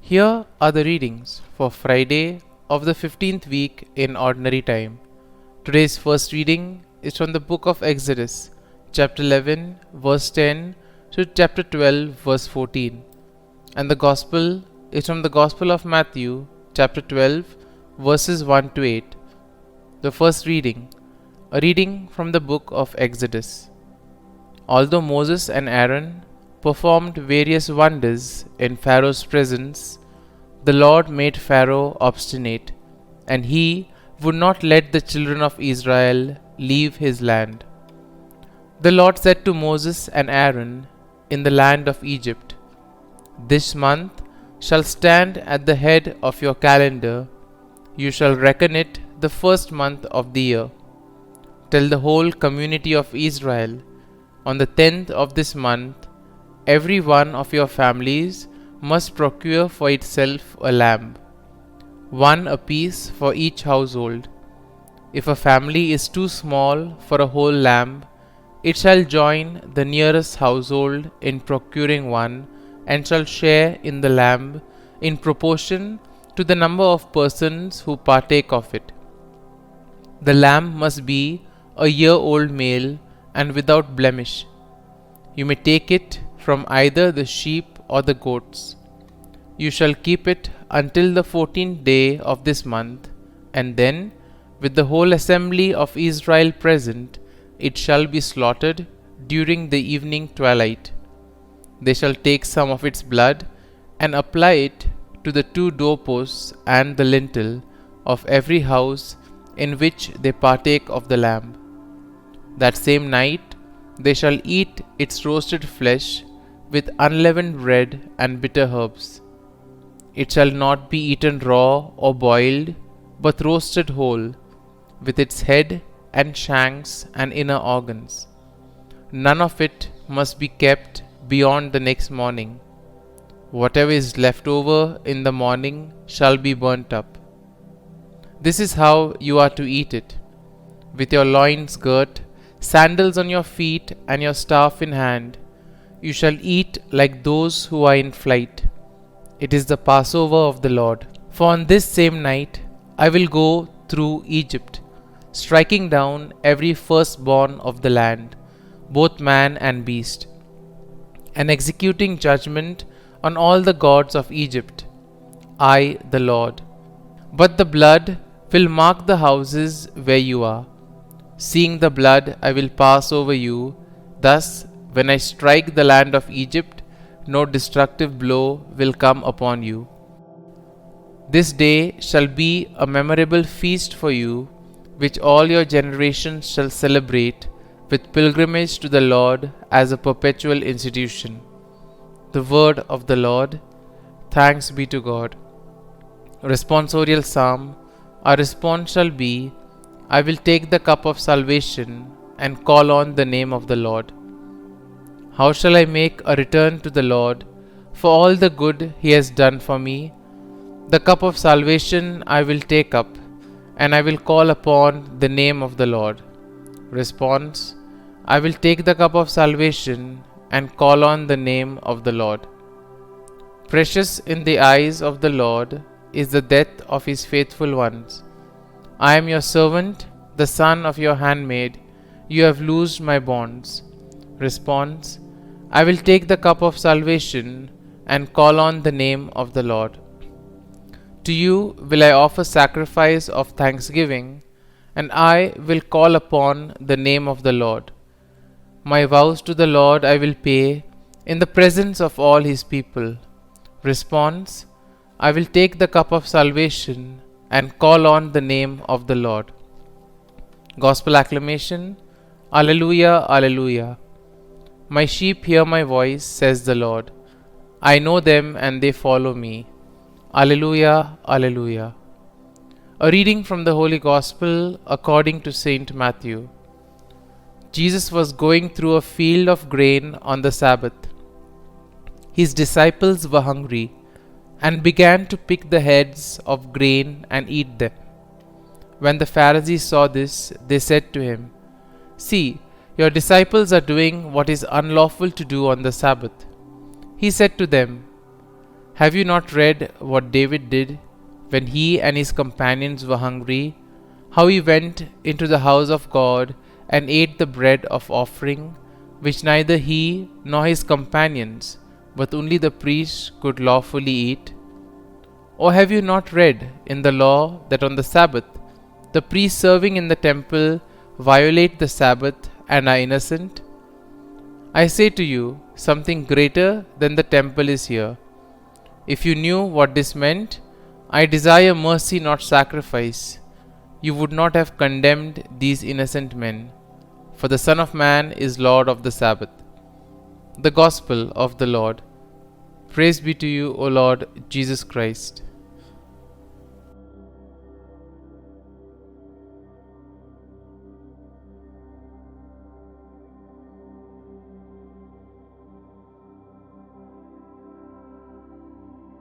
Here are the readings for Friday of the 15th week in Ordinary Time. Today's first reading is from the book of Exodus, chapter 11, verse 10 to chapter 12, verse 14. And the Gospel is from the Gospel of Matthew, chapter 12, verses 1 to 8. The first reading, a reading from the book of Exodus. Although Moses and Aaron performed various wonders in Pharaoh's presence, the Lord made Pharaoh obstinate, and he would not let the children of Israel leave his land. The Lord said to Moses and Aaron in the land of Egypt, "This month shall stand at the head of your calendar. You shall reckon it the first month of the year. Tell the whole community of Israel, on the 10th of this month, every one of your families must procure for itself a lamb, one apiece for each household. If a family is too small for a whole lamb, it shall join the nearest household in procuring one and shall share in the lamb in proportion to the number of persons who partake of it. The lamb must be a year-old male and without blemish. You may take it from either the sheep or the goats. You shall keep it until the 14th day of this month, and then, with the whole assembly of Israel present, it shall be slaughtered during the evening twilight. They shall take some of its blood and apply it to the 2 doorposts and the lintel of every house in which they partake of the lamb. That same night they shall eat its roasted flesh with unleavened bread and bitter herbs. It shall not be eaten raw or boiled, but roasted whole, with its head and shanks and inner organs. None of it must be kept beyond the next morning. Whatever is left over in the morning shall be burnt up. This is how you are to eat it: with your loins girt, sandals on your feet, and your staff in hand. You shall eat like those who are in flight. It is the Passover of the Lord. For on this same night I will go through Egypt, striking down every firstborn of the land, both man and beast, and executing judgment on all the gods of Egypt. I, the Lord. But the blood will mark the houses where you are. Seeing the blood, I will pass over you. Thus, when I strike the land of Egypt, no destructive blow will come upon you. This day shall be a memorable feast for you, which all your generations shall celebrate with pilgrimage to the Lord as a perpetual institution." The word of the Lord. Thanks be to God. Responsorial Psalm. Our response shall be, "I will take the cup of salvation and call on the name of the Lord." How shall I make a return to the Lord for all the good He has done for me? The cup of salvation I will take up, and I will call upon the name of the Lord. Response: I will take the cup of salvation and call on the name of the Lord. Precious in the eyes of the Lord is the death of His faithful ones. I am your servant, the son of your handmaid. You have loosed my bonds. Response: I will take the cup of salvation and call on the name of the Lord. To you will I offer sacrifice of thanksgiving, and I will call upon the name of the Lord. My vows to the Lord I will pay in the presence of all His people. Response: I will take the cup of salvation and call on the name of the Lord. Gospel acclamation. Alleluia, Alleluia. My sheep hear my voice, says the Lord. I know them and they follow me. Alleluia, Alleluia. A reading from the Holy Gospel according to Saint Matthew. Jesus was going through a field of grain on the Sabbath. His disciples were hungry and began to pick the heads of grain and eat them. When the Pharisees saw this, they said to him, "See, your disciples are doing what is unlawful to do on the Sabbath." He said to them, Have you not read what David did when he and his companions were hungry? How he went into the house of God and ate the bread of offering, which neither he nor his companions, but only the priests could lawfully eat? Or have you not read in the law that on the Sabbath the priests serving in the temple violate the Sabbath and are innocent? I say to you, something greater than the temple is here. If you knew what this meant, I desire mercy, not sacrifice, you would not have condemned these innocent men. For the Son of Man is Lord of the Sabbath. The Gospel of the Lord. Praise be to you, O Lord Jesus Christ.